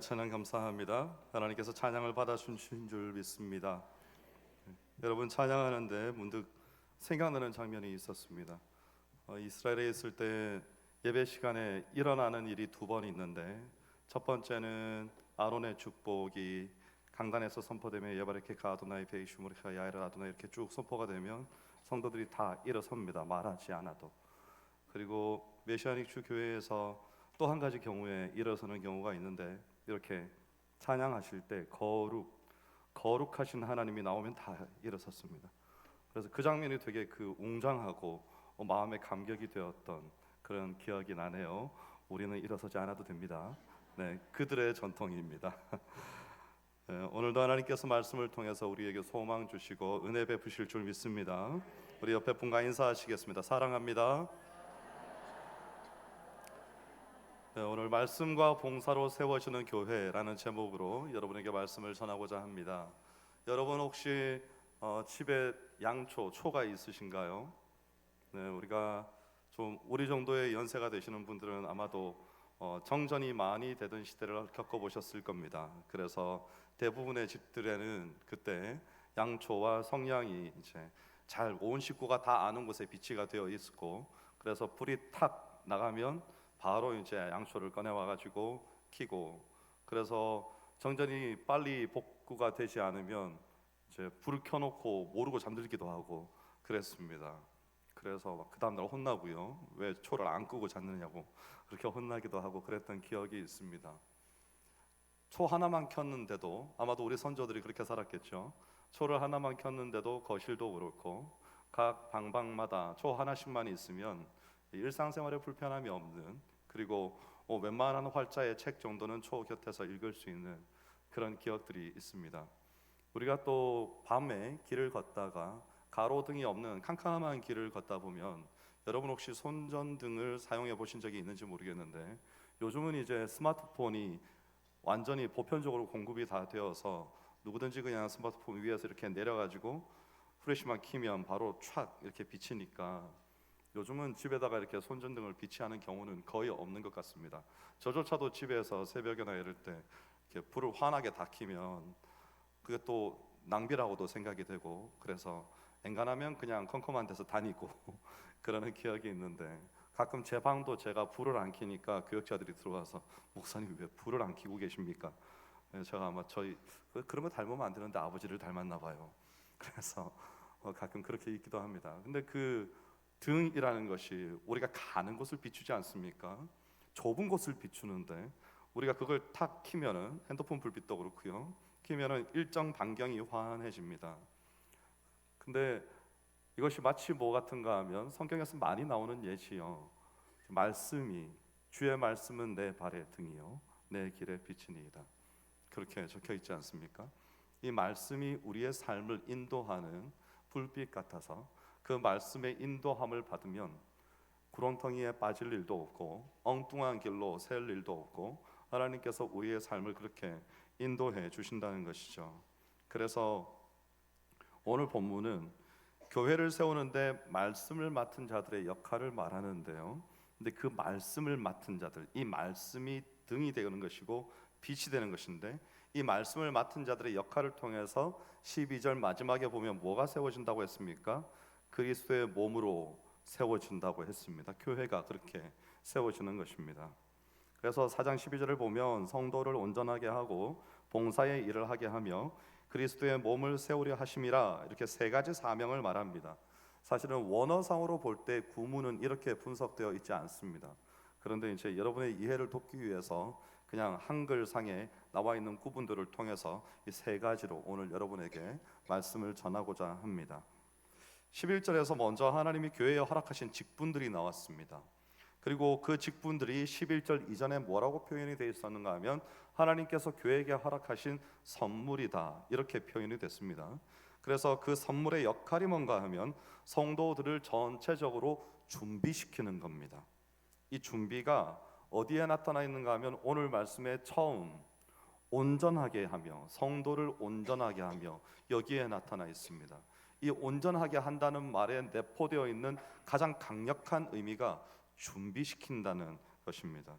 찬양 감사합니다. 하나님께서 찬양을 받아주신 줄 믿습니다. 여러분, 찬양하는데 문득 생각나는 장면이 있었습니다. 이스라엘에 있을 때 예배 시간에 일어나는 일이 두 번 있는데, 첫 번째는 아론의 축복이 강단에서 선포되며 예바레케 아도나이 베이슈무리카 야이라 아도나이 이렇게 쭉 선포가 되면 성도들이 다 일어섭니다. 말하지 않아도. 그리고 메시아닉 주 교회에서 또 한 가지 경우에 일어서는 경우가 있는데, 이렇게 찬양하실 때 거룩하신 하나님이 나오면 다 일어섰습니다. 그래서 그 장면이 되게 웅장하고 마음에 감격이 되었던 그런 기억이 나네요. 우리는 일어서지 않아도 됩니다. 네, 그들의 전통입니다. 네, 오늘도 하나님께서 말씀을 통해서 우리에게 소망 주시고 은혜 베푸실 줄 믿습니다. 우리 옆에 분과 인사하시겠습니다. 사랑합니다. 네, 오늘 말씀과 봉사로 세워지는 교회라는 제목으로 여러분에게 말씀을 전하고자 합니다. 여러분 혹시 집에 초가 있으신가요? 네, 우리가 좀 우리 정도의 연세가 되시는 분들은 아마도 정전이 많이 되던 시대를 겪어보셨을 겁니다. 그래서 대부분의 집들에는 그때 양초와 성냥이 이제 잘 온 식구가 다 아는 곳에 비치가 되어 있었고, 그래서 불이 탁 나가면 바로 이제 양초를 꺼내 와가지고 켜고, 그래서 정전이 빨리 복구가 되지 않으면 이제 불을 켜놓고 모르고 잠들기도 하고 그랬습니다. 그래서 그 다음날 혼나고요. 왜 초를 안 끄고 잤느냐고 그렇게 혼나기도 하고 그랬던 기억이 있습니다. 초 하나만 켰는데도, 아마도 우리 선조들이 그렇게 살았겠죠. 초를 하나만 켰는데도 거실도 그렇고 각 방마다 초 하나씩만 있으면 일상생활에 불편함이 없는, 그리고 웬만한 활자의 책 정도는 초 곁에서 읽을 수 있는 그런 기억들이 있습니다. 우리가 또 밤에 길을 걷다가 가로등이 없는 캄캄한 길을 걷다 보면, 여러분 혹시 손전등을 사용해 보신 적이 있는지 모르겠는데, 요즘은 이제 스마트폰이 완전히 보편적으로 공급이 다 되어서 누구든지 그냥 스마트폰 위에서 이렇게 내려가지고 프레시만 키면 바로 촥 이렇게 비치니까 요즘은 집에다가 이렇게 손전등을 비치하는 경우는 거의 없는 것 같습니다. 저조차도 집에서 새벽이나 이럴 때 이렇게 불을 환하게 다 키면 그게 또 낭비라고도 생각이 되고, 그래서 엔간하면 그냥 컴컴한 데서 다니고 그러는 기억이 있는데, 가끔 제 방도 제가 불을 안 켜니까 교역자들이 들어와서 목사님 왜 불을 안 켜고 계십니까? 제가 아마 저희 그런 거 닮으면 안 되는데 아버지를 닮았나 봐요. 그래서 가끔 그렇게 있기도 합니다. 근데 그 등이라는 것이 우리가 가는 곳을 비추지 않습니까? 좁은 곳을 비추는데 우리가 그걸 탁 키면은, 핸드폰 불빛도 그렇고요, 키면은 일정 반경이 환해집니다. 근데 이것이 마치 뭐 같은가 하면 성경에서 많이 나오는 예시요, 말씀이 주의 말씀은 내 발의 등이요 내 길에 비치니이다, 그렇게 적혀 있지 않습니까? 이 말씀이 우리의 삶을 인도하는 불빛 같아서 그 말씀의 인도함을 받으면 구렁텅이에 빠질 일도 없고 엉뚱한 길로 셀 일도 없고, 하나님께서 우리의 삶을 그렇게 인도해 주신다는 것이죠. 그래서 오늘 본문은 교회를 세우는데 말씀을 맡은 자들의 역할을 말하는데요. 근데 그 말씀을 맡은 자들, 이 말씀이 등이 되는 것이고 빛이 되는 것인데, 이 말씀을 맡은 자들의 역할을 통해서 12절 마지막에 보면 뭐가 세워진다고 했습니까? 그리스도의 몸으로 세워진다고 했습니다. 교회가 그렇게 세워지는 것입니다. 그래서 4장 12절을 보면 성도를 온전하게 하고 봉사의 일을 하게 하며 그리스도의 몸을 세우려 하심이라, 이렇게 세 가지 사명을 말합니다. 사실은 원어상으로 볼 때 구문은 이렇게 분석되어 있지 않습니다. 그런데 이제 여러분의 이해를 돕기 위해서 그냥 한글상에 나와 있는 구분들을 통해서 이 세 가지로 오늘 여러분에게 말씀을 전하고자 합니다. 11절에서 먼저 하나님이 교회에 허락하신 직분들이 나왔습니다. 그리고 그 직분들이 11절 이전에 뭐라고 표현이 되어 있었는가 하면, 하나님께서 교회에게 허락하신 선물이다, 이렇게 표현이 됐습니다. 그래서 그 선물의 역할이 뭔가 하면 성도들을 전체적으로 준비시키는 겁니다. 이 준비가 어디에 나타나 있는가 하면 오늘 말씀의 처음 온전하게 하며, 성도를 온전하게 하며, 여기에 나타나 있습니다. 이 온전하게 한다는 말에 내포되어 있는 가장 강력한 의미가 준비시킨다는 것입니다.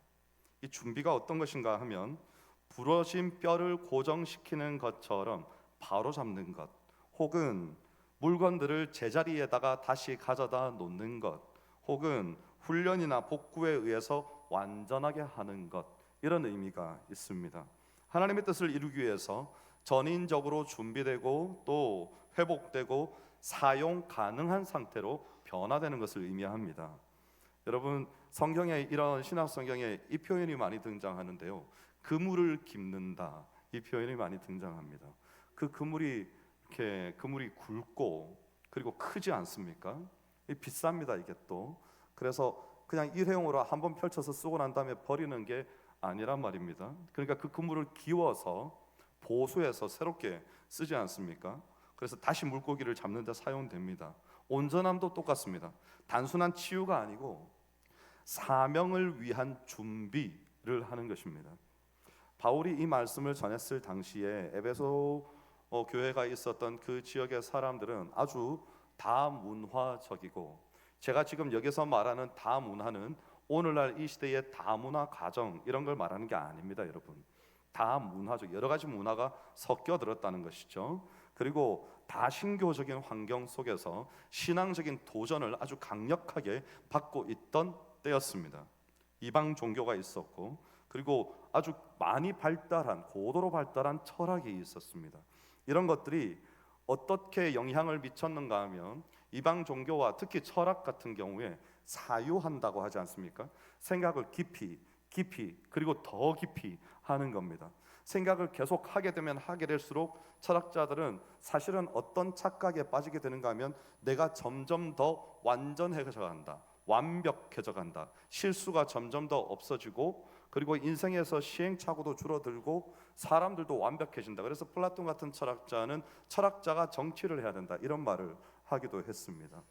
이 준비가 어떤 것인가 하면, 부러진 뼈를 고정시키는 것처럼 바로 잡는 것, 혹은 물건들을 제자리에다가 다시 가져다 놓는 것, 혹은 훈련이나 복구에 의해서 완전하게 하는 것, 이런 의미가 있습니다. 하나님의 뜻을 이루기 위해서 전인적으로 준비되고 또 회복되고 사용 가능한 상태로 변화되는 것을 의미합니다. 여러분, 성경에 이런 신약 성경에 이 표현이 많이 등장하는데요. 그물을 깁는다, 이 표현이 많이 등장합니다. 그 그물이 굵고 그리고 크지 않습니까? 비쌉니다, 이게 또. 그래서 그냥 일회용으로 한번 펼쳐서 쓰고 난 다음에 버리는 게 아니란 말입니다. 그러니까 그 그물을 기워서 보수해서 새롭게 쓰지 않습니까? 그래서 다시 물고기를 잡는 데 사용됩니다. 온전함도 똑같습니다. 단순한 치유가 아니고 사명을 위한 준비를 하는 것입니다. 바울이 이 말씀을 전했을 당시에 에베소 교회가 있었던 그 지역의 사람들은 아주 다문화적이고, 제가 지금 여기서 말하는 다문화는 오늘날 이 시대의 다문화 가정 이런 걸 말하는 게 아닙니다, 여러분. 다문화적, 여러 가지 문화가 섞여 들었다는 것이죠. 그리고 다신교적인 환경 속에서 신앙적인 도전을 아주 강력하게 받고 있던 때였습니다. 이방 종교가 있었고, 그리고 아주 많이 발달한, 고도로 발달한 철학이 있었습니다. 이런 것들이 어떻게 영향을 미쳤는가 하면, 이방 종교와 특히 철학 같은 경우에 사유한다고 하지 않습니까? 생각을 깊이 그리고 더 깊이 하는 겁니다. 생각을 계속 하게 되면 하게 될수록 철학자들은 사실은 어떤 착각에 빠지게 되는가 하면, 내가 점점 더 완전해져 간다, 완벽해져 간다, 실수가 점점 더 없어지고, 그리고 인생에서 시행착오도 줄어들고 사람들도 완벽해진다. 그래서 플라톤 같은 철학자는 철학자가 정치를 해야 된다, 이런 말을 하기도 했습니다.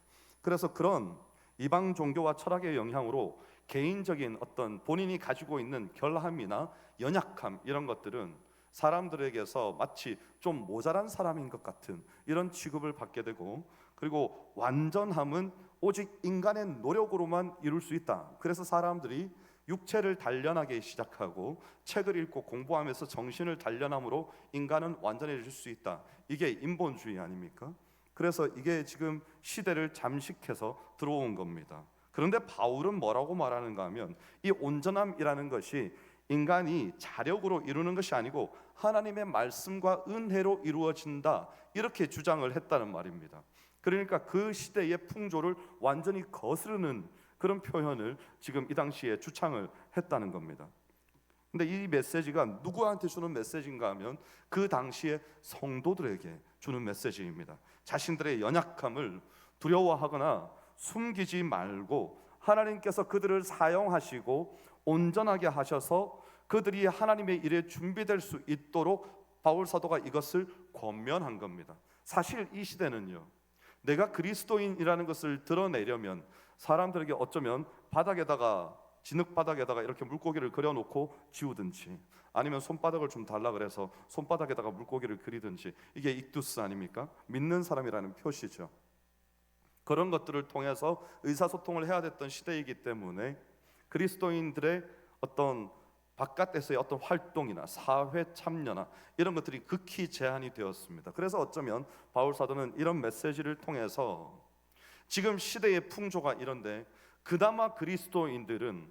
그래서 그런 이방 종교와 철학의 영향으로 개인적인 어떤 본인이 가지고 있는 결함이나 연약함, 이런 것들은 사람들에게서 마치 좀 모자란 사람인 것 같은 이런 취급을 받게 되고, 그리고 완전함은 오직 인간의 노력으로만 이룰 수 있다. 그래서 사람들이 육체를 단련하기 시작하고 책을 읽고 공부하면서 정신을 단련함으로 인간은 완전해질 수 있다. 이게 인본주의 아닙니까? 그래서 이게 지금 시대를 잠식해서 들어온 겁니다. 그런데 바울은 뭐라고 말하는가 하면, 이 온전함이라는 것이 인간이 자력으로 이루는 것이 아니고 하나님의 말씀과 은혜로 이루어진다, 이렇게 주장을 했다는 말입니다. 그러니까 그 시대의 풍조를 완전히 거스르는 그런 표현을 지금 이 당시에 주창을 했다는 겁니다. 근데 이 메시지가 누구한테 주는 메시지인가 하면, 그 당시에 성도들에게 주는 메시지입니다. 자신들의 연약함을 두려워하거나 숨기지 말고 하나님께서 그들을 사용하시고 온전하게 하셔서 그들이 하나님의 일에 준비될 수 있도록 바울 사도가 이것을 권면한 겁니다. 사실 이 시대는요, 내가 그리스도인이라는 것을 드러내려면 사람들에게 어쩌면 바닥에다가, 진흙바닥에다가 이렇게 물고기를 그려놓고 지우든지, 아니면 손바닥을 좀 달라 그래서 손바닥에다가 물고기를 그리든지, 이게 익두스 아닙니까? 믿는 사람이라는 표시죠. 그런 것들을 통해서 의사소통을 해야 됐던 시대이기 때문에 그리스도인들의 어떤 바깥에서의 어떤 활동이나 사회 참여나 이런 것들이 극히 제한이 되었습니다. 그래서 어쩌면 바울 사도는 이런 메시지를 통해서 지금 시대의 풍조가 이런데, 그나마 그리스도인들은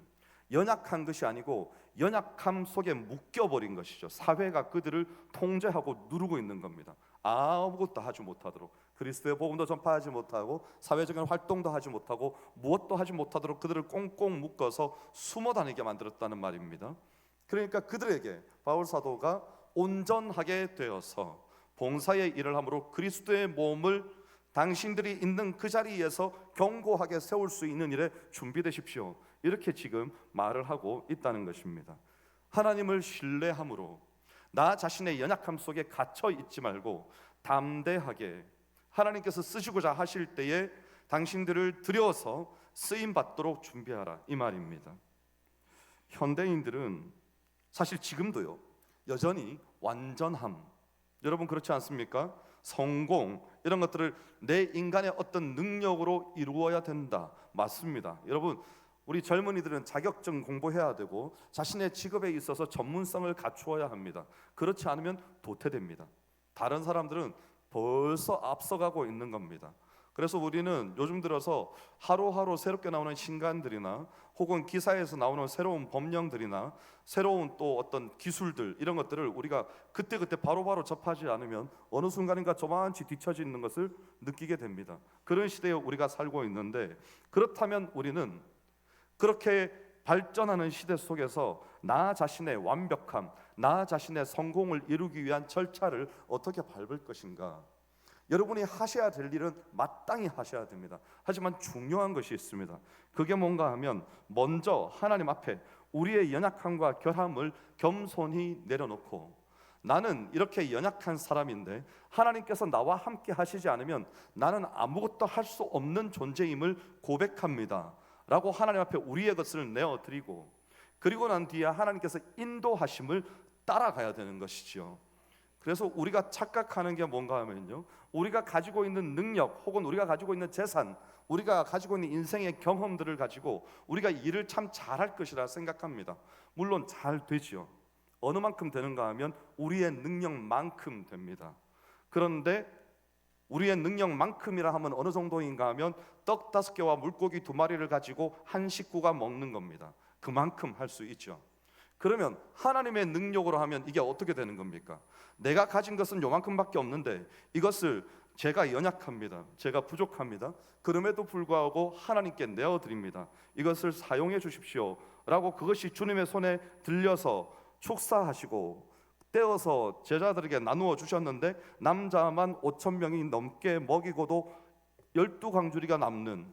연약한 것이 아니고 연약함 속에 묶여버린 것이죠. 사회가 그들을 통제하고 누르고 있는 겁니다. 아무것도 하지 못하도록, 그리스도의 복음도 전파하지 못하고 사회적인 활동도 하지 못하고 무엇도 하지 못하도록 그들을 꽁꽁 묶어서 숨어 다니게 만들었다는 말입니다. 그러니까 그들에게 바울 사도가 온전하게 되어서 봉사의 일을 함으로 그리스도의 몸을 당신들이 있는 그 자리에서 견고하게 세울 수 있는 일에 준비되십시오, 이렇게 지금 말을 하고 있다는 것입니다. 하나님을 신뢰함으로 나 자신의 연약함 속에 갇혀 있지 말고 담대하게 하나님께서 쓰시고자 하실 때에 당신들을 들여서 쓰임 받도록 준비하라, 이 말입니다. 현대인들은 사실 지금도요, 여전히 완전함, 여러분 그렇지 않습니까? 성공, 이런 것들을 내 인간의 어떤 능력으로 이루어야 된다, 맞습니다. 여러분, 우리 젊은이들은 자격증 공부해야 되고 자신의 직업에 있어서 전문성을 갖추어야 합니다. 그렇지 않으면 도태됩니다. 다른 사람들은 벌써 앞서가고 있는 겁니다. 그래서 우리는 요즘 들어서 하루하루 새롭게 나오는 신간들이나 혹은 기사에서 나오는 새로운 법령들이나 새로운 또 어떤 기술들, 이런 것들을 우리가 그때그때 바로바로 접하지 않으면 어느 순간인가 저만치 뒤처져 있는 것을 느끼게 됩니다. 그런 시대에 우리가 살고 있는데, 그렇다면 우리는 그렇게 발전하는 시대 속에서 나 자신의 완벽함, 나 자신의 성공을 이루기 위한 절차를 어떻게 밟을 것인가? 여러분이 하셔야 될 일은 마땅히 하셔야 됩니다. 하지만 중요한 것이 있습니다. 그게 뭔가 하면, 먼저 하나님 앞에 우리의 연약함과 결함을 겸손히 내려놓고, 나는 이렇게 연약한 사람인데 하나님께서 나와 함께 하시지 않으면 나는 아무것도 할 수 없는 존재임을 고백합니다 라고 하나님 앞에 우리의 것을 내어드리고, 그리고 난 뒤에 하나님께서 인도하심을 따라가야 되는 것이지요. 그래서 우리가 착각하는 게 뭔가 하면요, 우리가 가지고 있는 능력 혹은 우리가 가지고 있는 재산, 우리가 가지고 있는 인생의 경험들을 가지고 우리가 일을 참 잘할 것이라 생각합니다. 물론 잘 되지요. 어느 만큼 되는가 하면 우리의 능력만큼 됩니다. 그런데 우리의 능력만큼이라 하면 어느 정도인가 하면 떡 5개와 물고기 2마리를 가지고 한 식구가 먹는 겁니다. 그만큼 할 수 있죠. 그러면 하나님의 능력으로 하면 이게 어떻게 되는 겁니까? 내가 가진 것은 요만큼밖에 없는데 이것을 제가 연약합니다, 제가 부족합니다, 그럼에도 불구하고 하나님께 내어드립니다. 이것을 사용해 주십시오 라고 그것이 주님의 손에 들려서 축사하시고 떼어서 제자들에게 나누어 주셨는데, 남자만 5,000명이 넘게 먹이고도 12광주리가 남는,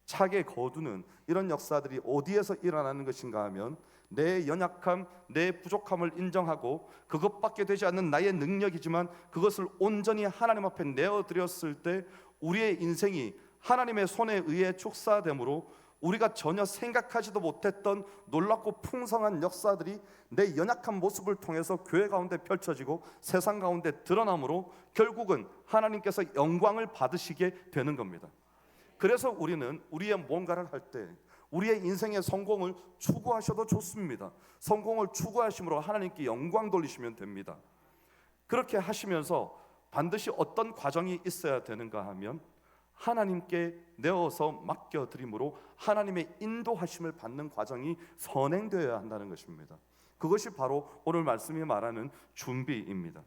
차게 거두는 이런 역사들이 어디에서 일어나는 것인가 하면, 내 연약함, 내 부족함을 인정하고 그것밖에 되지 않는 나의 능력이지만 그것을 온전히 하나님 앞에 내어드렸을 때 우리의 인생이 하나님의 손에 의해 축사됨으로 우리가 전혀 생각하지도 못했던 놀랍고 풍성한 역사들이 내 연약한 모습을 통해서 교회 가운데 펼쳐지고 세상 가운데 드러남으로 결국은 하나님께서 영광을 받으시게 되는 겁니다. 그래서 우리는 우리의 뭔가를 할 때 우리의 인생의 성공을 추구하셔도 좋습니다. 성공을 추구하심으로 하나님께 영광 돌리시면 됩니다. 그렇게 하시면서 반드시 어떤 과정이 있어야 되는가 하면, 하나님께 내어서 맡겨드림으로 하나님의 인도하심을 받는 과정이 선행되어야 한다는 것입니다. 그것이 바로 오늘 말씀이 말하는 준비입니다.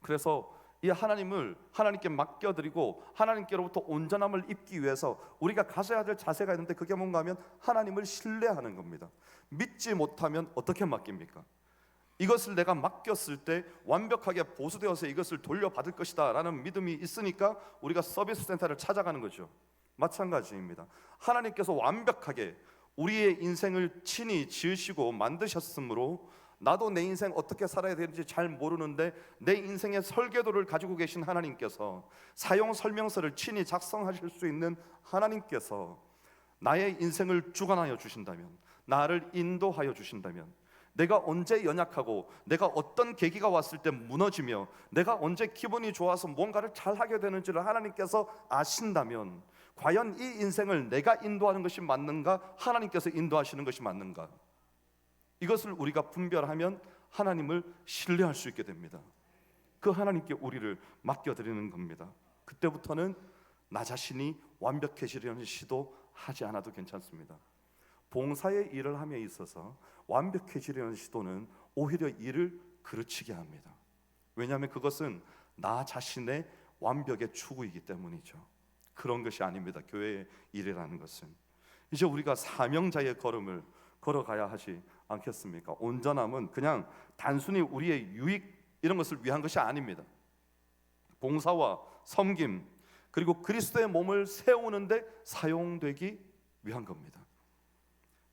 그래서 이 하나님을 하나님께 맡겨드리고 하나님께로부터 온전함을 입기 위해서 우리가 가져야 될 자세가 있는데, 그게 뭔가 하면 하나님을 신뢰하는 겁니다. 믿지 못하면 어떻게 맡깁니까? 이것을 내가 맡겼을 때 완벽하게 보수되어서 이것을 돌려받을 것이다 라는 믿음이 있으니까 우리가 서비스 센터를 찾아가는 거죠. 마찬가지입니다. 하나님께서 완벽하게 우리의 인생을 친히 지으시고 만드셨으므로 나도 내 인생 어떻게 살아야 되는지 잘 모르는데 내 인생의 설계도를 가지고 계신 하나님께서, 사용 설명서를 친히 작성하실 수 있는 하나님께서 나의 인생을 주관하여 주신다면, 나를 인도하여 주신다면, 내가 언제 연약하고 내가 어떤 계기가 왔을 때 무너지며 내가 언제 기분이 좋아서 뭔가를 잘하게 되는지를 하나님께서 아신다면, 과연 이 인생을 내가 인도하는 것이 맞는가, 하나님께서 인도하시는 것이 맞는가, 이것을 우리가 분별하면 하나님을 신뢰할 수 있게 됩니다. 그 하나님께 우리를 맡겨드리는 겁니다. 그때부터는 나 자신이 완벽해지려는 시도 하지 않아도 괜찮습니다. 봉사의 일을 함에 있어서 완벽해지려는 시도는 오히려 일을 그르치게 합니다. 왜냐하면 그것은 나 자신의 완벽의 추구이기 때문이죠. 그런 것이 아닙니다. 교회의 일이라는 것은 이제 우리가 사명자의 걸음을 걸어가야 하지 않겠습니까? 온전함은 그냥 단순히 우리의 유익 이런 것을 위한 것이 아닙니다. 봉사와 섬김, 그리고 그리스도의 몸을 세우는데 사용되기 위한 겁니다.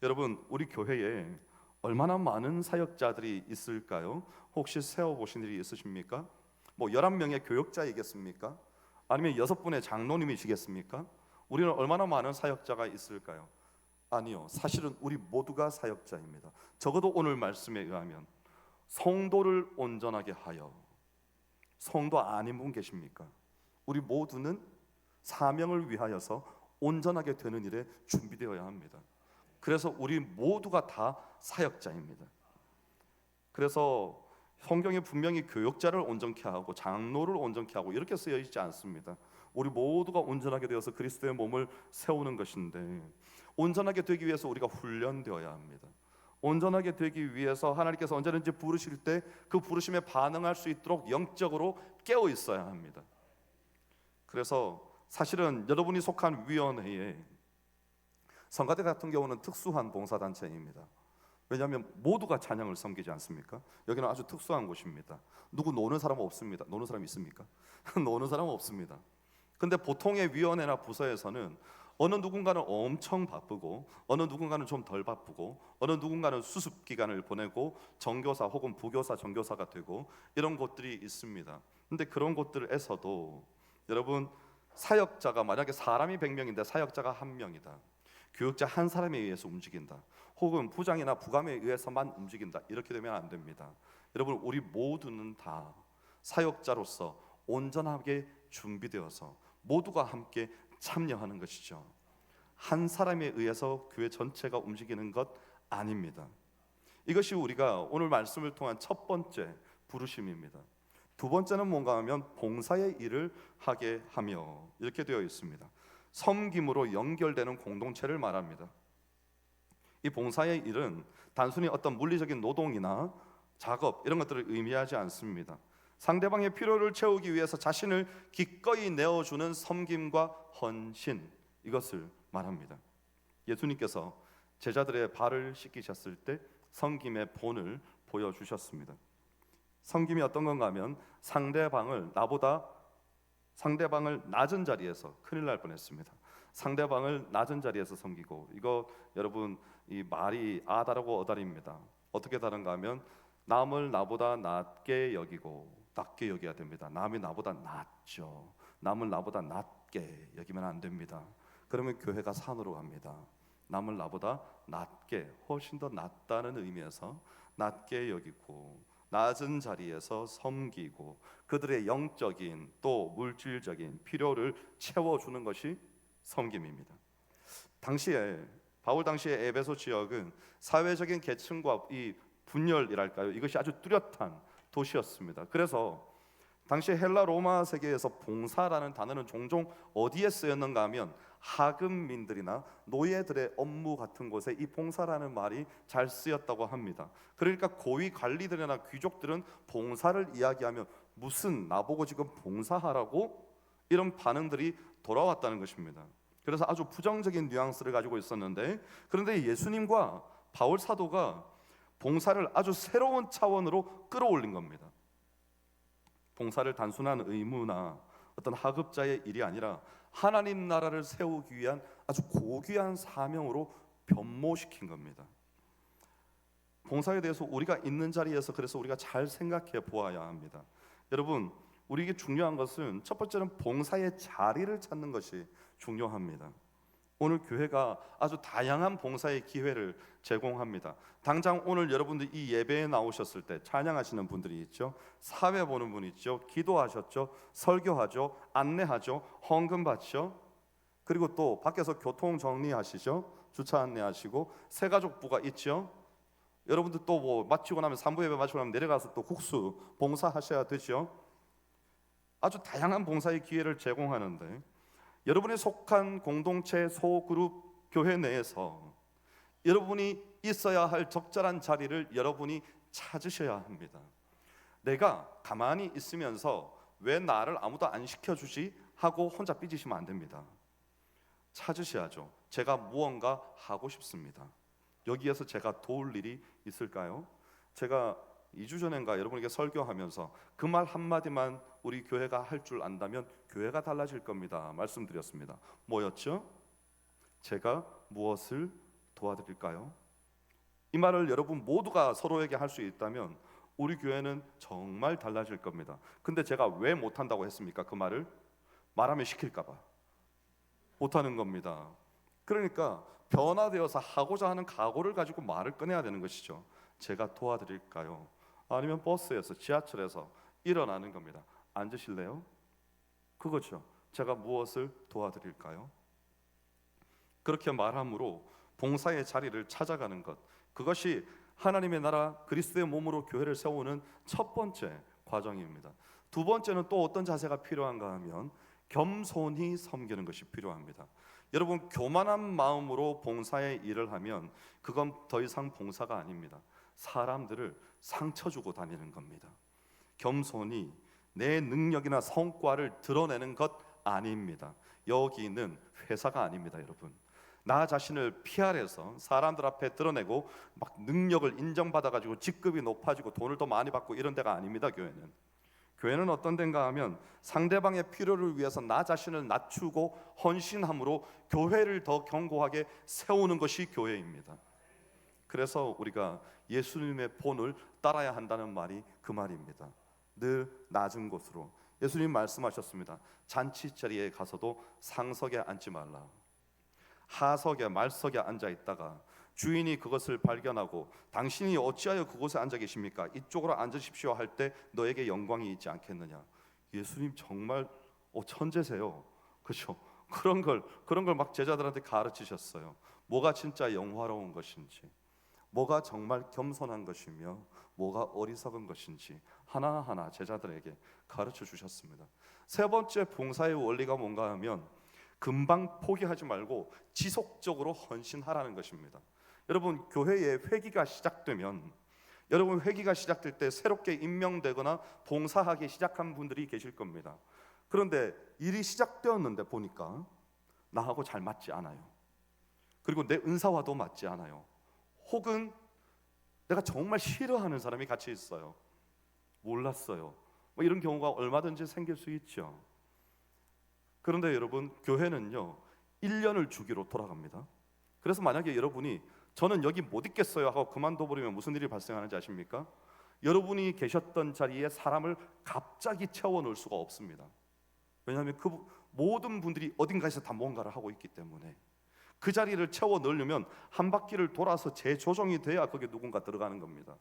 여러분, 우리 교회에 얼마나 많은 사역자들이 있을까요? 혹시 세워보신 일이 있으십니까? 11명의 교역자이겠습니까? 아니면 6분의 장로님이시겠습니까? 우리는 얼마나 많은 사역자가 있을까요? 아니요, 사실은 우리 모두가 사역자입니다. 적어도 오늘 말씀에 의하면 성도를 온전하게 하여, 성도 아닌 분 계십니까? 우리 모두는 사명을 위하여서 온전하게 되는 일에 준비되어야 합니다. 그래서 우리 모두가 다 사역자입니다. 그래서 성경에 분명히 교역자를 온전케 하고 장로를 온전케 하고 이렇게 쓰여 있지 않습니다. 우리 모두가 온전하게 되어서 그리스도의 몸을 세우는 것인데, 온전하게 되기 위해서 우리가 훈련되어야 합니다. 온전하게 되기 위해서 하나님께서 언제든지 부르실 때 그 부르심에 반응할 수 있도록 영적으로 깨어 있어야 합니다. 그래서 사실은 여러분이 속한 위원회에, 성가대 같은 경우는 특수한 봉사단체입니다. 왜냐하면 모두가 찬양을 섬기지 않습니까? 여기는 아주 특수한 곳입니다. 누구 노는 사람 없습니다. 노는 사람 있습니까? 노는 사람 없습니다. 근데 보통의 위원회나 부서에서는 어느 누군가는 엄청 바쁘고 어느 누군가는 좀 덜 바쁘고 어느 누군가는 수습 기간을 보내고 정교사 혹은 부교사 정교사가 되고 이런 곳들이 있습니다. 근데 그런 곳들에서도 여러분, 사역자가 만약에 사람이 100명인데 사역자가 1명이다, 교육자 한 사람에 의해서 움직인다, 혹은 부장이나 부감에 의해서만 움직인다, 이렇게 되면 안 됩니다. 여러분, 우리 모두는 다 사역자로서 온전하게 준비되어서 모두가 함께 참여하는 것이죠. 한 사람에 의해서 교회 전체가 움직이는 것 아닙니다. 이것이 우리가 오늘 말씀을 통한 첫 번째 부르심입니다. 두 번째는 뭔가 하면 봉사의 일을 하게 하며, 이렇게 되어 있습니다. 섬김으로 연결되는 공동체를 말합니다. 이 봉사의 일은 단순히 어떤 물리적인 노동이나 작업 이런 것들을 의미하지 않습니다. 상대방의 필요를 채우기 위해서 자신을 기꺼이 내어주는 섬김과 헌신, 이것을 말합니다. 예수님께서 제자들의 발을 씻기셨을 때 섬김의 본을 보여주셨습니다. 섬김이 어떤 건가 하면 상대방을 낮은 자리에서, 큰일 날 뻔했습니다. 상대방을 낮은 자리에서 섬기고, 이거 여러분 이 말이 아다르고 어다리입니다. 어떻게 다른가 하면 남을 나보다 낮게 여겨야 됩니다. 남이 나보다 낮죠. 남을 나보다 낮게 여기면 안 됩니다. 그러면 교회가 산으로 갑니다. 남을 나보다 낮게, 훨씬 더 낫다는 의미에서 낮게 여기고 낮은 자리에서 섬기고 그들의 영적인 또 물질적인 필요를 채워주는 것이 섬김입니다. 바울 당시의 에베소 지역은 사회적인 계층과 이 분열이랄까요, 이것이 아주 뚜렷한 도시였습니다. 그래서 당시 헬라 로마 세계에서 봉사라는 단어는 종종 어디에 쓰였는가 하면 하급민들이나 노예들의 업무 같은 곳에 이 봉사라는 말이 잘 쓰였다고 합니다. 그러니까 고위 관리들이나 귀족들은 봉사를 이야기하면 무슨 나보고 지금 봉사하라고, 이런 반응들이 돌아왔다는 것입니다. 그래서 아주 부정적인 뉘앙스를 가지고 있었는데, 그런데 예수님과 바울 사도가 봉사를 아주 새로운 차원으로 끌어올린 겁니다. 봉사를 단순한 의무나 어떤 하급자의 일이 아니라 하나님 나라를 세우기 위한 아주 고귀한 사명으로 변모시킨 겁니다. 봉사에 대해서 우리가 있는 자리에서 그래서 우리가 잘 생각해 보아야 합니다. 여러분, 우리에게 중요한 것은 첫 번째는 봉사의 자리를 찾는 것이 중요합니다. 오늘 교회가 아주 다양한 봉사의 기회를 제공합니다. 당장 오늘 여러분들 이 예배에 나오셨을 때 찬양하시는 분들이 있죠, 사회 보는 분 있죠, 기도하셨죠, 설교하죠, 안내하죠, 헌금 받죠, 그리고 또 밖에서 교통 정리하시죠, 주차 안내하시고, 새가족부가 있죠. 여러분들 또 뭐 마치고 나면 산부 예배 마치고 나면 내려가서 또 국수 봉사하셔야 되죠. 아주 다양한 봉사의 기회를 제공하는데, 여러분이 속한 공동체, 소그룹, 교회 내에서 여러분이 있어야 할 적절한 자리를 여러분이 찾으셔야 합니다. 내가 가만히 있으면서 왜 나를 아무도 안 시켜주지 하고 혼자 삐지시면 안 됩니다. 찾으셔야죠. 제가 무언가 하고 싶습니다. 여기에서 제가 도울 일이 있을까요? 제가 2주 전인가 여러분에게 설교하면서 그 말 한마디만 우리 교회가 할 줄 안다면 교회가 달라질 겁니다 말씀드렸습니다. 뭐였죠? 제가 무엇을 도와드릴까요? 이 말을 여러분 모두가 서로에게 할 수 있다면 우리 교회는 정말 달라질 겁니다. 근데 제가 왜 못한다고 했습니까? 그 말을 말하면 시킬까 봐 못하는 겁니다. 그러니까 변화되어서 하고자 하는 각오를 가지고 말을 꺼내야 되는 것이죠. 제가 도와드릴까요? 아니면 버스에서, 지하철에서 일어나는 겁니다. 앉으실래요? 그거죠. 제가 무엇을 도와드릴까요? 그렇게 말함으로 봉사의 자리를 찾아가는 것, 그것이 하나님의 나라 그리스도의 몸으로 교회를 세우는 첫 번째 과정입니다. 두 번째는 또 어떤 자세가 필요한가 하면 겸손히 섬기는 것이 필요합니다. 여러분, 교만한 마음으로 봉사의 일을 하면 그건 더 이상 봉사가 아닙니다. 사람들을 상처 주고 다니는 겁니다. 겸손히 내 능력이나 성과를 드러내는 것 아닙니다. 여기는 회사가 아닙니다, 여러분. 나 자신을 PR해서 사람들 앞에 드러내고 막 능력을 인정받아가지고 직급이 높아지고 돈을 더 많이 받고 이런 데가 아닙니다. 교회는 어떤 데인가 하면 상대방의 필요를 위해서 나 자신을 낮추고 헌신함으로 교회를 더 견고하게 세우는 것이 교회입니다. 그래서 우리가 예수님의 본을 따라야 한다는 말이 그 말입니다. 늘 낮은 곳으로. 예수님 말씀하셨습니다. 잔치 자리에 가서도 상석에 앉지 말라. 하석에 말석에 앉아 있다가 주인이 그것을 발견하고 당신이 어찌하여 그곳에 앉아 계십니까? 이쪽으로 앉으십시오 할 때 너에게 영광이 있지 않겠느냐. 예수님 정말 천재세요. 그렇죠? 그런 걸 막 제자들한테 가르치셨어요. 뭐가 진짜 영화로운 것인지, 뭐가 정말 겸손한 것이며 뭐가 어리석은 것인지 하나하나 제자들에게 가르쳐 주셨습니다. 세 번째 봉사의 원리가 뭔가 하면 금방 포기하지 말고 지속적으로 헌신하라는 것입니다. 여러분, 교회에 회기가 시작되면, 여러분 회기가 시작될 때 새롭게 임명되거나 봉사하기 시작한 분들이 계실 겁니다. 그런데 일이 시작되었는데 보니까 나하고 잘 맞지 않아요. 그리고 내 은사와도 맞지 않아요. 혹은 내가 정말 싫어하는 사람이 같이 있어요. 몰랐어요. 뭐 이런 경우가 얼마든지 생길 수 있죠. 그런데 여러분, 교회는요 1년을 주기로 돌아갑니다. 그래서 만약에 여러분이 저는 여기 못 있겠어요 하고 그만둬 버리면 무슨 일이 발생하는지 아십니까? 여러분이 계셨던 자리에 사람을 갑자기 채워 넣을 수가 없습니다. 왜냐하면 그 모든 분들이 어딘가에서 다 뭔가를 하고 있기 때문에 그 자리를 채워 넣으려면 한 바퀴를 돌아서 재조정이 돼야 거기에 누군가 들어가는 겁니다.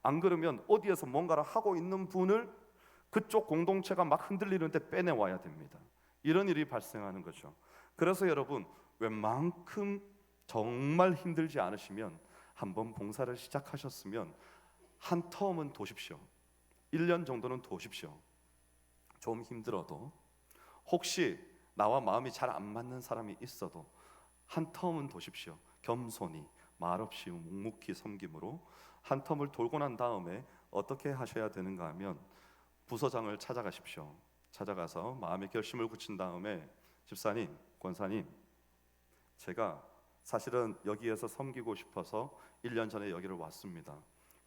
안 그러면 어디에서 뭔가를 하고 있는 분을 그쪽 공동체가 막 흔들리는데 빼내와야 됩니다. 이런 일이 발생하는 거죠. 그래서 여러분, 웬만큼 정말 힘들지 않으시면 한번 봉사를 시작하셨으면 한 텀은 도십시오. 1년 정도는 도십시오. 좀 힘들어도, 혹시 나와 마음이 잘 안 맞는 사람이 있어도 한 텀은 도십시오. 겸손히 말없이 묵묵히 섬김으로 한 텀을 돌고 난 다음에 어떻게 하셔야 되는가 하면 부서장을 찾아가십시오. 찾아가서 마음의 결심을 굳힌 다음에 집사님, 권사님, 제가 사실은 여기에서 섬기고 싶어서 1년 전에 여기를 왔습니다.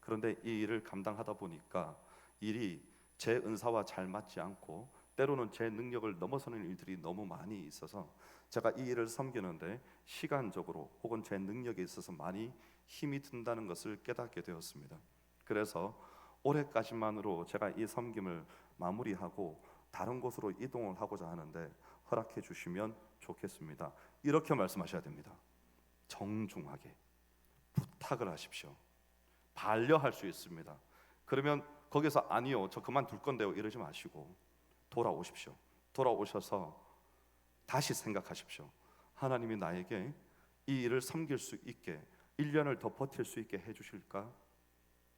그런데 이 일을 감당하다 보니까 일이 제 은사와 잘 맞지 않고 때로는 제 능력을 넘어서는 일들이 너무 많이 있어서 제가 이 일을 섬기는데 시간적으로 혹은 제 능력에 있어서 많이 힘이 든다는 것을 깨닫게 되었습니다. 그래서 올해까지만으로 제가 이 섬김을 마무리하고 다른 곳으로 이동을 하고자 하는데 허락해 주시면 좋겠습니다. 이렇게 말씀하셔야 됩니다. 정중하게 부탁을 하십시오. 반려할 수 있습니다. 그러면 거기서 아니요, 저 그만둘 건데요 이러지 마시고 돌아오십시오. 돌아오셔서 다시 생각하십시오. 하나님이 나에게 이 일을 섬길 수 있게 1년을 더 버틸 수 있게 해주실까?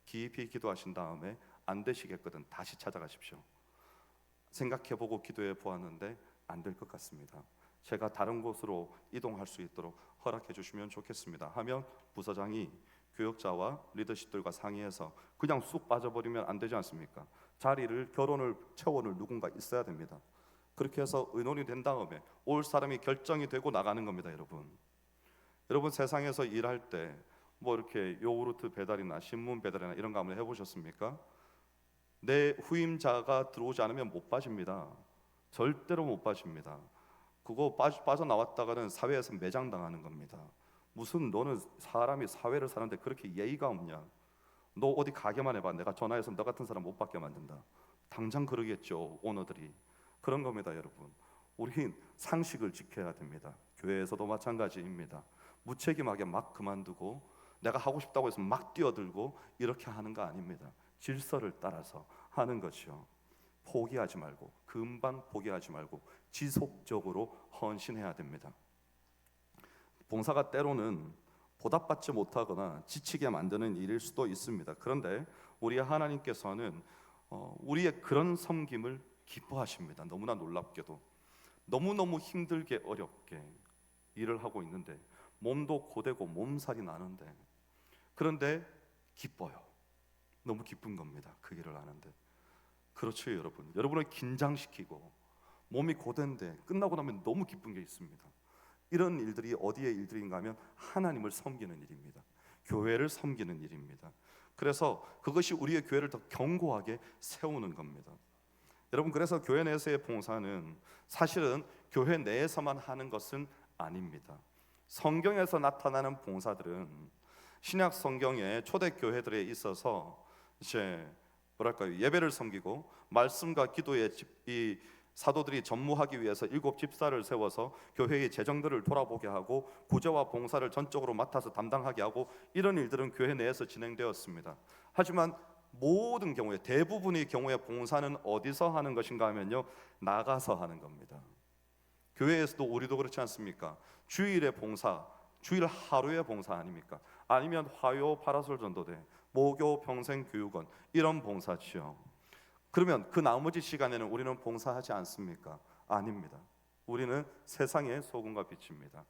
깊이 기도하신 다음에 안 되시겠거든 다시 찾아가십시오. 생각해보고 기도해 보았는데 안 될 것 같습니다. 제가 다른 곳으로 이동할 수 있도록 허락해 주시면 좋겠습니다 하면 부서장이 교역자와 리더십들과 상의해서 그냥 쑥 빠져버리면 안 되지 않습니까? 자리를, 결혼을 채워놓을 누군가 있어야 됩니다. 그렇게 해서 의논이 된 다음에 올 사람이 결정이 되고 나가는 겁니다. 여러분 세상에서 일할 때 뭐 이렇게 요구르트 배달이나 신문 배달이나 이런 거 한번 해보셨습니까? 내 후임자가 들어오지 않으면 못 빠집니다. 절대로 못 빠집니다. 그거 빠져나왔다가는 사회에서 매장당하는 겁니다. 무슨 너는 사람이 사회를 사는데 그렇게 예의가 없냐? 너 어디 가게만 해봐. 내가 전화해서 너 같은 사람 못 받게 만든다. 당장 그러겠죠, 오너들이. 그런 겁니다. 여러분, 우린 상식을 지켜야 됩니다. 교회에서도 마찬가지입니다. 무책임하게 막 그만두고 내가 하고 싶다고 해서 막 뛰어들고 이렇게 하는 거 아닙니다. 질서를 따라서 하는 것이요. 포기하지 말고, 금방 포기하지 말고 지속적으로 헌신해야 됩니다. 봉사가 때로는 보답받지 못하거나 지치게 만드는 일일 수도 있습니다. 그런데 우리 하나님께서는 우리의 그런 섬김을 기뻐하십니다. 너무나 놀랍게도 너무너무 힘들게 어렵게 일을 하고 있는데 몸도 고되고 몸살이 나는데, 그런데 기뻐요. 너무 기쁜 겁니다. 그 일을 하는데. 그렇죠, 여러분. 여러분을 긴장시키고 몸이 고된데 끝나고 나면 너무 기쁜 게 있습니다. 이런 일들이 어디의 일들인가 하면 하나님을 섬기는 일입니다. 교회를 섬기는 일입니다. 그래서 그것이 우리의 교회를 더 견고하게 세우는 겁니다. 여러분, 그래서 교회 내에서의 봉사는 사실은 교회 내에서만 하는 것은 아닙니다. 성경에서 나타나는 봉사들은 신약 성경의 초대 교회들에 있어서 이제 뭐랄까요, 예배를 섬기고 말씀과 기도의 이 사도들이 전무하기 위해서 7 집사를 세워서 교회의 재정들을 돌아보게 하고 구제와 봉사를 전적으로 맡아서 담당하게 하고, 이런 일들은 교회 내에서 진행되었습니다. 하지만 모든 경우에, 대부분의 경우에 봉사는 어디서 하는 것인가 하면요, 나가서 하는 겁니다. 교회에서도 우리도 그렇지 않습니까? 주일의 봉사, 주일 하루의 봉사 아닙니까? 아니면 화요 파라솔 전도대, 모교 평생교육원, 이런 봉사지요. 그러면 그 나머지 시간에는 우리는 봉사하지 않습니까? 아닙니다. 우리는 세상의 소금과 빛입니다.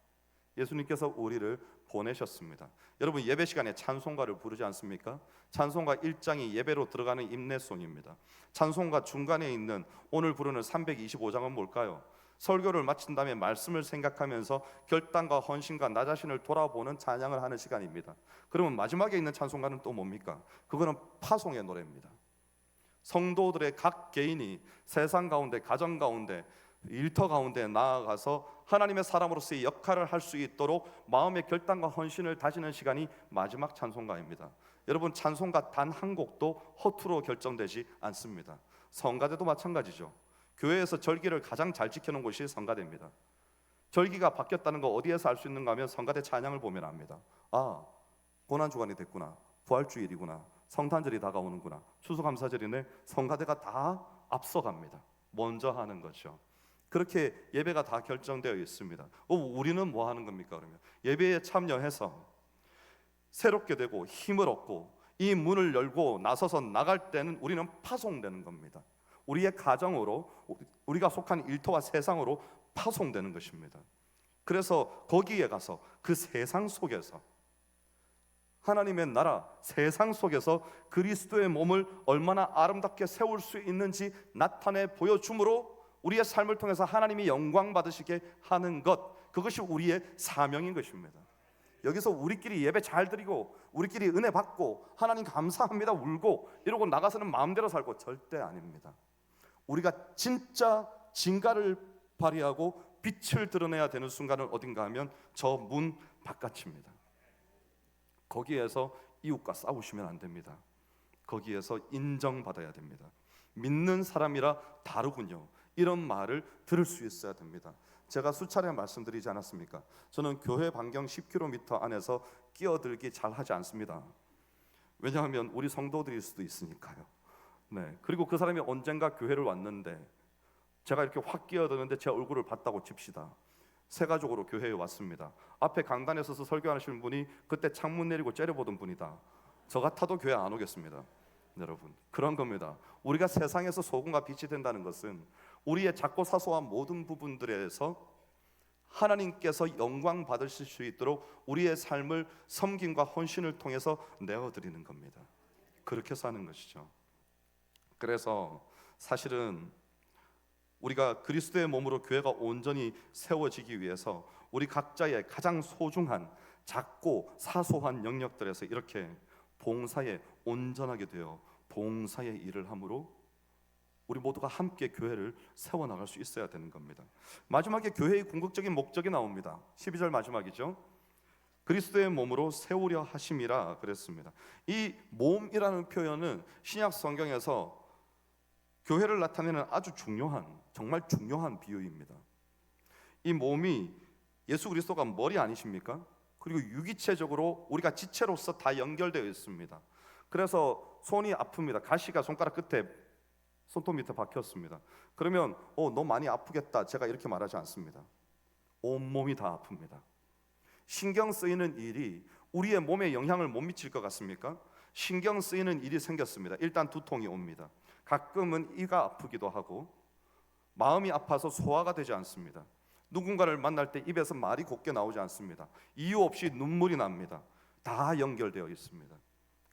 예수님께서 우리를 보내셨습니다. 여러분, 예배 시간에 찬송가를 부르지 않습니까? 찬송가 1장이 예배로 들어가는 인내송입니다. 찬송가 중간에 있는 오늘 부르는 325장은 뭘까요? 설교를 마친 다음에 말씀을 생각하면서 결단과 헌신과 나 자신을 돌아보는 찬양을 하는 시간입니다. 그러면 마지막에 있는 찬송가는 또 뭡니까? 그거는 파송의 노래입니다. 성도들의 각 개인이 세상 가운데, 가정 가운데, 일터 가운데 나아가서 하나님의 사람으로서의 역할을 할 수 있도록 마음의 결단과 헌신을 다지는 시간이 마지막 찬송가입니다. 여러분, 찬송가 단 한 곡도 허투루 결정되지 않습니다. 성가대도 마찬가지죠. 교회에서 절기를 가장 잘 지켜놓은 곳이 성가대입니다. 절기가 바뀌었다는 거 어디에서 알 수 있는가 하면 성가대 찬양을 보면 압니다. 아, 고난주간이 됐구나, 부활주일이구나, 성탄절이 다가오는구나, 추수감사절이네. 성가대가 다 앞서갑니다. 먼저 하는 거죠. 그렇게 예배가 다 결정되어 있습니다. 우리는 뭐 하는 겁니까? 그러면 예배에 참여해서 새롭게 되고 힘을 얻고 이 문을 열고 나서서 나갈 때는 우리는 파송되는 겁니다. 우리의 가정으로, 우리가 속한 일터와 세상으로 파송되는 것입니다. 그래서 거기에 가서 그 세상 속에서 하나님의 나라, 세상 속에서 그리스도의 몸을 얼마나 아름답게 세울 수 있는지 나타내 보여줌으로 우리의 삶을 통해서 하나님이 영광 받으시게 하는 것, 그것이 우리의 사명인 것입니다. 여기서 우리끼리 예배 잘 드리고 우리끼리 은혜 받고 하나님 감사합니다 울고 이러고 나가서는 마음대로 살고 절대 아닙니다. 우리가 진짜 진가를 발휘하고 빛을 드러내야 되는 순간은 어딘가 하면 저 문 바깥입니다. 거기에서 이웃과 싸우시면 안 됩니다. 거기에서 인정받아야 됩니다. 믿는 사람이라 다르군요, 이런 말을 들을 수 있어야 됩니다. 제가 수차례 말씀드리지 않았습니까? 저는 교회 반경 10km 안에서 끼어들기 잘 하지 않습니다. 왜냐하면 우리 성도들일 수도 있으니까요. 네. 그리고 그 사람이 언젠가 교회를 왔는데 제가 이렇게 확 끼어드는데 제 얼굴을 봤다고 칩시다. 새 가족으로 교회에 왔습니다. 앞에 강단에 서서 설교하시는 분이 그때 창문 내리고 째려보던 분이다. 저 같아도 교회 안 오겠습니다. 여러분, 그런 겁니다. 우리가 세상에서 소금과 빛이 된다는 것은 우리의 작고 사소한 모든 부분들에서 하나님께서 영광 받으실 수 있도록 우리의 삶을 섬김과 헌신을 통해서 내어드리는 겁니다. 그렇게 사는 것이죠. 그래서 사실은 우리가 그리스도의 몸으로 교회가 온전히 세워지기 위해서 우리 각자의 가장 소중한 작고 사소한 영역들에서 이렇게 봉사에 온전하게 되어 봉사의 일을 함으로 우리 모두가 함께 교회를 세워나갈 수 있어야 되는 겁니다. 마지막에 교회의 궁극적인 목적이 나옵니다. 12절 마지막이죠. 그리스도의 몸으로 세우려 하심이라 그랬습니다. 이 몸이라는 표현은 신약 성경에서 교회를 나타내는 아주 중요한, 정말 중요한 비유입니다. 이 몸이 예수 그리스도가 머리 아니십니까? 그리고 유기체적으로 우리가 지체로서 다 연결되어 있습니다. 그래서 손이 아픕니다. 가시가 손가락 끝에, 손톱 밑에 박혔습니다. 그러면 너 많이 아프겠다, 제가 이렇게 말하지 않습니다. 온몸이 다 아픕니다. 신경 쓰이는 일이 우리의 몸에 영향을 못 미칠 것 같습니까? 신경 쓰이는 일이 생겼습니다. 일단 두통이 옵니다. 가끔은 이가 아프기도 하고 마음이 아파서 소화가 되지 않습니다. 누군가를 만날 때 입에서 말이 곱게 나오지 않습니다. 이유 없이 눈물이 납니다. 다 연결되어 있습니다.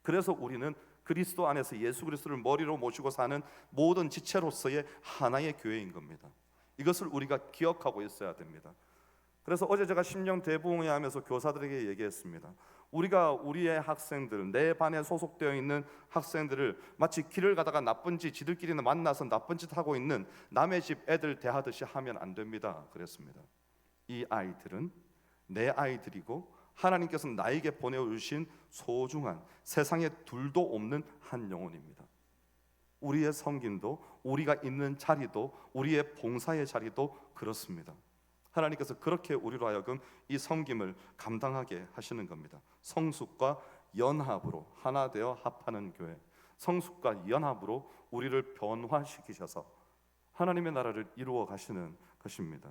그래서 우리는 그리스도 안에서 예수 그리스도를 머리로 모시고 사는 모든 지체로서의 하나의 교회인 겁니다. 이것을 우리가 기억하고 있어야 됩니다. 그래서 어제 제가 심령 대부흥회 하면서 교사들에게 얘기했습니다. 우리가 우리의 학생들, 내 반에 소속되어 있는 학생들을 마치 길을 가다가 나쁜 짓, 지들끼리는 만나서 나쁜 짓 하고 있는 남의 집 애들 대하듯이 하면 안 됩니다. 그랬습니다. 이 아이들은 내 아이들이고 하나님께서 나에게 보내주신 소중한, 세상에 둘도 없는 한 영혼입니다. 우리의 섬김도, 우리가 있는 자리도, 우리의 봉사의 자리도 그렇습니다. 하나님께서 그렇게 우리로 하여금 이 섬김을 감당하게 하시는 겁니다. 성숙과 연합으로 하나 되어 합하는 교회, 성숙과 연합으로 우리를 변화시키셔서 하나님의 나라를 이루어 가시는 것입니다.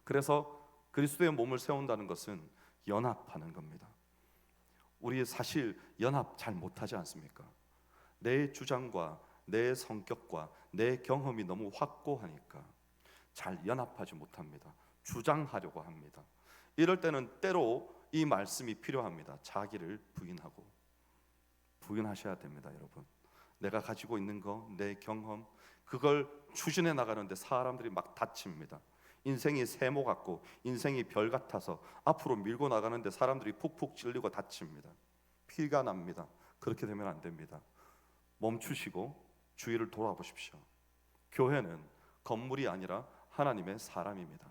그래서 그리스도의 몸을 세운다는 것은 연합하는 겁니다. 우리 사실 연합 잘 못하지 않습니까? 내 주장과 내 성격과 내 경험이 너무 확고하니까 잘 연합하지 못합니다. 주장하려고 합니다. 이럴 때는 때로 이 말씀이 필요합니다. 자기를 부인하셔야 됩니다. 여러분, 내가 가지고 있는 거, 내 경험, 그걸 추진해 나가는데 사람들이 막 다칩니다. 인생이 세모 같고 인생이 별 같아서 앞으로 밀고 나가는데 사람들이 푹푹 찔리고 다칩니다. 피가 납니다. 그렇게 되면 안 됩니다. 멈추시고 주위를 돌아보십시오. 교회는 건물이 아니라 하나님의 사람입니다.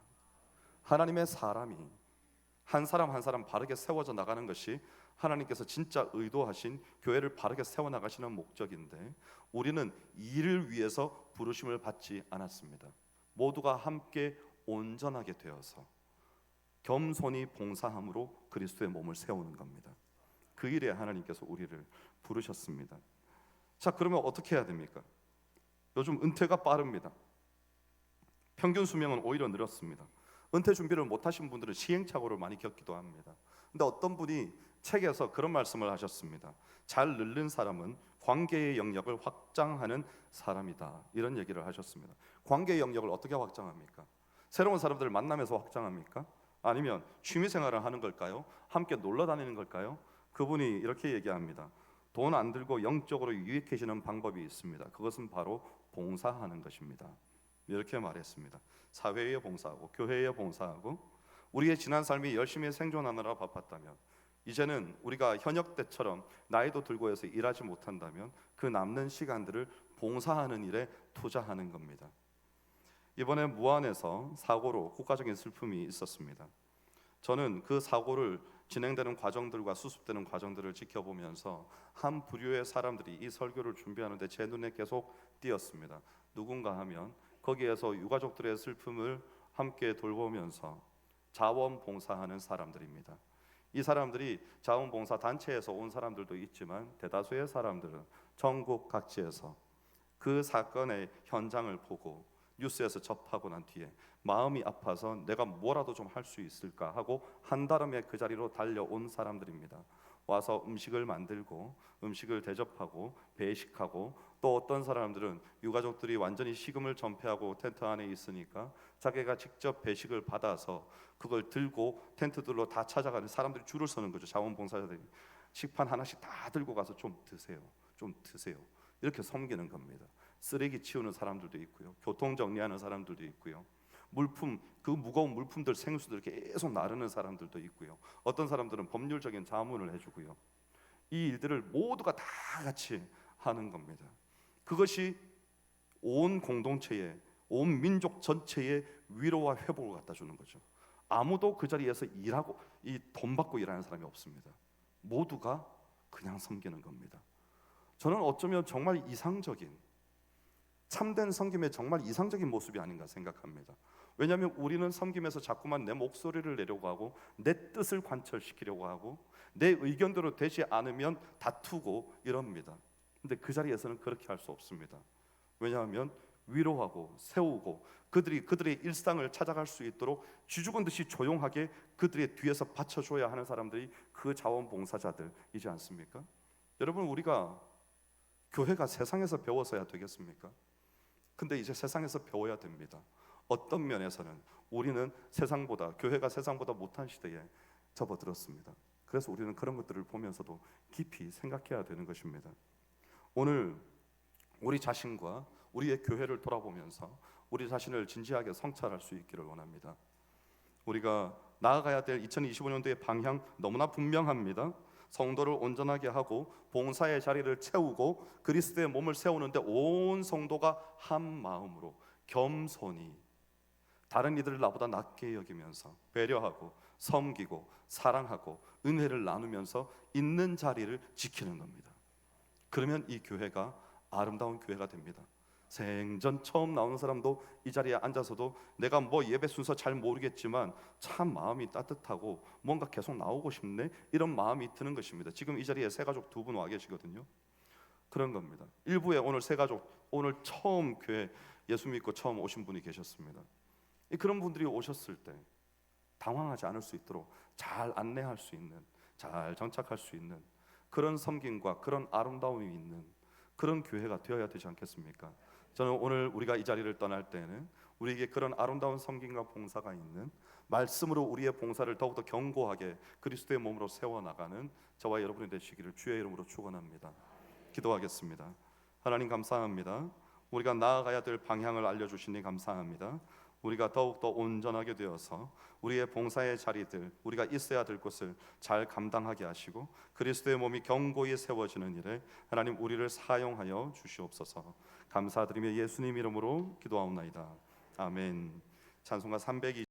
하나님의 사람이 한 사람 한 사람 바르게 세워져 나가는 것이 하나님께서 진짜 의도하신 교회를 바르게 세워나가시는 목적인데, 우리는 이를 위해서 부르심을 받지 않았습니다. 모두가 함께 온전하게 되어서 겸손히 봉사함으로 그리스도의 몸을 세우는 겁니다. 그 일에 하나님께서 우리를 부르셨습니다. 자, 그러면 어떻게 해야 됩니까? 요즘 은퇴가 빠릅니다. 평균 수명은 오히려 늘었습니다. 은퇴 준비를 못하신 분들은 시행착오를 많이 겪기도 합니다. 근데 어떤 분이 책에서 그런 말씀을 하셨습니다. 잘 늙는 사람은 관계의 영역을 확장하는 사람이다, 이런 얘기를 하셨습니다. 관계의 영역을 어떻게 확장합니까? 새로운 사람들을 만나면서 확장합니까? 아니면 취미생활을 하는 걸까요? 함께 놀러 다니는 걸까요? 그분이 이렇게 얘기합니다. 돈 안 들고 영적으로 유익해지는 방법이 있습니다. 그것은 바로 봉사하는 것입니다. 이렇게 말했습니다. 사회에 봉사하고 교회에 봉사하고 우리의 지난 삶이 열심히 생존하느라 바빴다면, 이제는 우리가 현역 때처럼 나이도 들고 해서 일하지 못한다면 그 남는 시간들을 봉사하는 일에 투자하는 겁니다. 이번에 무안에서 사고로 국가적인 슬픔이 있었습니다. 저는 그 사고를 진행되는 과정들과 수습되는 과정들을 지켜보면서 한 부류의 사람들이 이 설교를 준비하는데 제 눈에 계속 띄었습니다. 누군가 하면 거기에서 유가족들의 슬픔을 함께 돌보면서 자원봉사하는 사람들입니다. 이 사람들이 자원봉사 단체에서 온 사람들도 있지만 대다수의 사람들은 전국 각지에서 그 사건의 현장을 보고 뉴스에서 접하고 난 뒤에 마음이 아파서 내가 뭐라도 좀 할 수 있을까 하고 한달음에 그 자리로 달려온 사람들입니다. 와서 음식을 만들고 음식을 대접하고 배식하고, 또 어떤 사람들은 유가족들이 완전히 식음을 전폐하고 텐트 안에 있으니까 자기가 직접 배식을 받아서 그걸 들고 텐트들로 다 찾아가는 사람들이 줄을 서는 거죠. 자원봉사자들이 식판 하나씩 다 들고 가서 좀 드세요, 좀 드세요, 이렇게 섬기는 겁니다. 쓰레기 치우는 사람들도 있고요, 교통 정리하는 사람들도 있고요, 물품, 그 무거운 물품들, 생수들 계속 나르는 사람들도 있고요, 어떤 사람들은 법률적인 자문을 해주고요. 이 일들을 모두가 다 같이 하는 겁니다. 그것이 온 공동체에, 온 민족 전체의 위로와 회복을 갖다 주는 거죠. 아무도 그 자리에서 일하고 이 돈 받고 일하는 사람이 없습니다. 모두가 그냥 섬기는 겁니다. 저는 어쩌면 정말 이상적인, 참된 섬김의 정말 이상적인 모습이 아닌가 생각합니다. 왜냐하면 우리는 섬김에서 자꾸만 내 목소리를 내려고 하고 내 뜻을 관철시키려고 하고 내 의견대로 되지 않으면 다투고 이럽니다. 근데 그 자리에서는 그렇게 할 수 없습니다. 왜냐하면 위로하고 세우고 그들의 일상을 찾아갈 수 있도록 쥐죽은 듯이 조용하게 그들의 뒤에서 받쳐줘야 하는 사람들이 그 자원봉사자들이지 않습니까? 여러분, 우리가 교회가 세상에서 배워서야 되겠습니까? 근데 이제 세상에서 배워야 됩니다. 어떤 면에서는 우리는 교회가 세상보다 못한 시대에 접어들었습니다. 그래서 우리는 그런 것들을 보면서도 깊이 생각해야 되는 것입니다. 오늘 우리 자신과 우리의 교회를 돌아보면서 우리 자신을 진지하게 성찰할 수 있기를 원합니다. 우리가 나아가야 될 2025년도의 방향 너무나 분명합니다. 성도를 온전하게 하고 봉사의 자리를 채우고 그리스도의 몸을 세우는데 온 성도가 한 마음으로 겸손히 다른 이들을 나보다 낮게 여기면서 배려하고 섬기고 사랑하고 은혜를 나누면서 있는 자리를 지키는 겁니다. 그러면 이 교회가 아름다운 교회가 됩니다. 생전 처음 나오는 사람도 이 자리에 앉아서도 내가 뭐 예배 순서 잘 모르겠지만 참 마음이 따뜻하고 뭔가 계속 나오고 싶네, 이런 마음이 드는 것입니다. 지금 이 자리에 새 가족 2분 와 계시거든요. 그런 겁니다. 일부에 오늘 새 가족, 오늘 처음 교회 예수 믿고 처음 오신 분이 계셨습니다. 그런 분들이 오셨을 때 당황하지 않을 수 있도록 잘 안내할 수 있는, 잘 정착할 수 있는 그런 섬김과 그런 아름다움이 있는 그런 교회가 되어야 되지 않겠습니까? 저는 오늘 우리가 이 자리를 떠날 때는 우리에게 그런 아름다운 섬김과 봉사가 있는, 말씀으로 우리의 봉사를 더욱더 견고하게 그리스도의 몸으로 세워나가는 저와 여러분이 되시기를 주의 이름으로 축원합니다. 기도하겠습니다. 하나님 감사합니다. 우리가 나아가야 될 방향을 알려주시니 감사합니다. 우리가 더욱더 온전하게 되어서 우리의 봉사의 자리들, 우리가 있어야 될 곳을 잘 감당하게 하시고 그리스도의 몸이 견고히 세워지는 일에 하나님 우리를 사용하여 주시옵소서. 감사드리며 예수님 이름으로 기도하옵나이다. 아멘. 찬송가 302